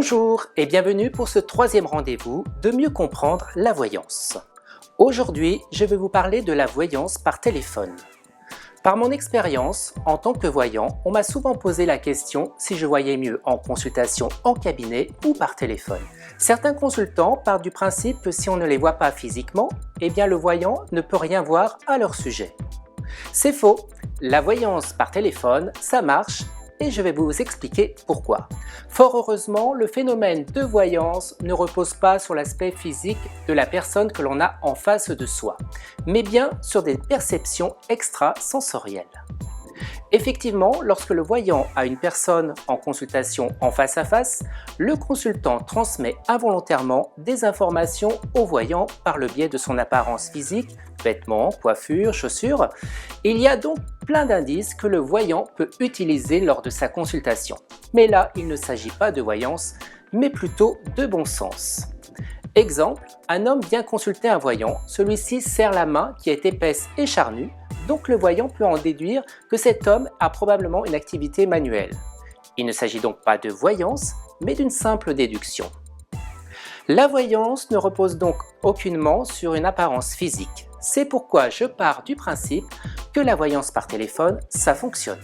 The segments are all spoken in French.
Bonjour et bienvenue pour ce troisième rendez-vous de mieux comprendre la voyance. Aujourd'hui, je vais vous parler de la voyance par téléphone. Par mon expérience, en tant que voyant, on m'a souvent posé la question si je voyais mieux en consultation en cabinet ou par téléphone. Certains consultants partent du principe que si on ne les voit pas physiquement, eh bien le voyant ne peut rien voir à leur sujet. C'est faux, la voyance par téléphone, ça marche et je vais vous expliquer pourquoi. Fort heureusement, le phénomène de voyance ne repose pas sur l'aspect physique de la personne que l'on a en face de soi, mais bien sur des perceptions extrasensorielles. Effectivement, lorsque le voyant a une personne en consultation en face à face, le consultant transmet involontairement des informations au voyant par le biais de son apparence physique, vêtements, coiffure, chaussures. Il y a donc plein d'indices que le voyant peut utiliser lors de sa consultation. Mais là, il ne s'agit pas de voyance, mais plutôt de bon sens. Exemple, un homme vient consulter un voyant, celui-ci serre la main qui est épaisse et charnue, donc le voyant peut en déduire que cet homme a probablement une activité manuelle. Il ne s'agit donc pas de voyance, mais d'une simple déduction. La voyance ne repose donc aucunement sur une apparence physique. C'est pourquoi je pars du principe que la voyance par téléphone, ça fonctionne.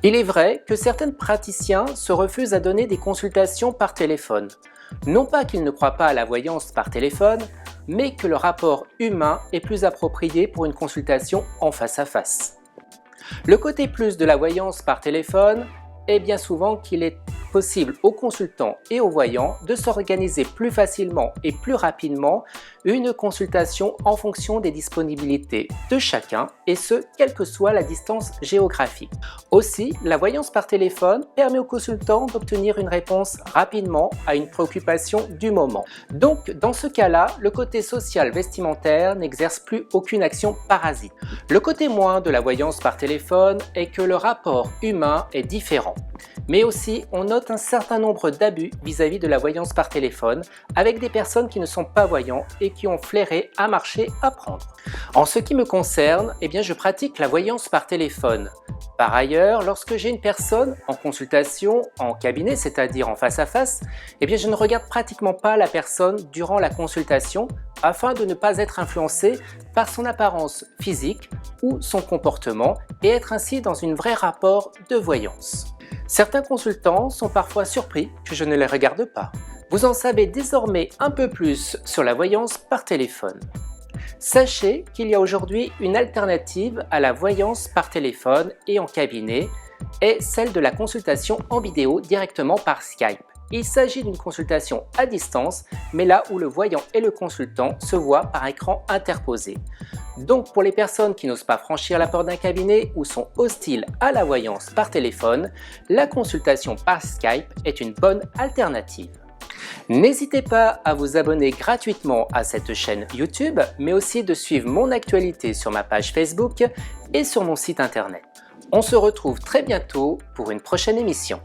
Il est vrai que certains praticiens se refusent à donner des consultations par téléphone. Non pas qu'ils ne croient pas à la voyance par téléphone, mais que le rapport humain est plus approprié pour une consultation en face à face. Le côté plus de la voyance par téléphone est bien souvent qu'il est possible aux consultants et aux voyants de s'organiser plus facilement et plus rapidement une consultation en fonction des disponibilités de chacun et ce, quelle que soit la distance géographique. Aussi, la voyance par téléphone permet aux consultants d'obtenir une réponse rapidement à une préoccupation du moment. Donc, dans ce cas-là, le côté social vestimentaire n'exerce plus aucune action parasite. Le côté moins de la voyance par téléphone est que le rapport humain est différent. Mais aussi, on note un certain nombre d'abus vis-à-vis de la voyance par téléphone avec des personnes qui ne sont pas voyants et qui ont flairé un marché à prendre. En ce qui me concerne, eh bien, je pratique la voyance par téléphone. Par ailleurs, lorsque j'ai une personne en consultation, en cabinet, c'est-à-dire en face à face, eh bien, je ne regarde pratiquement pas la personne durant la consultation afin de ne pas être influencé par son apparence physique ou son comportement et être ainsi dans un vrai rapport de voyance. Certains consultants sont parfois surpris que je ne les regarde pas. Vous en savez désormais un peu plus sur la voyance par téléphone. Sachez qu'il y a aujourd'hui une alternative à la voyance par téléphone et en cabinet, est celle de la consultation en vidéo directement par Skype. Il s'agit d'une consultation à distance, mais là où le voyant et le consultant se voient par écran interposé. Donc pour les personnes qui n'osent pas franchir la porte d'un cabinet ou sont hostiles à la voyance par téléphone, la consultation par Skype est une bonne alternative. N'hésitez pas à vous abonner gratuitement à cette chaîne YouTube, mais aussi de suivre mon actualité sur ma page Facebook et sur mon site internet. On se retrouve très bientôt pour une prochaine émission.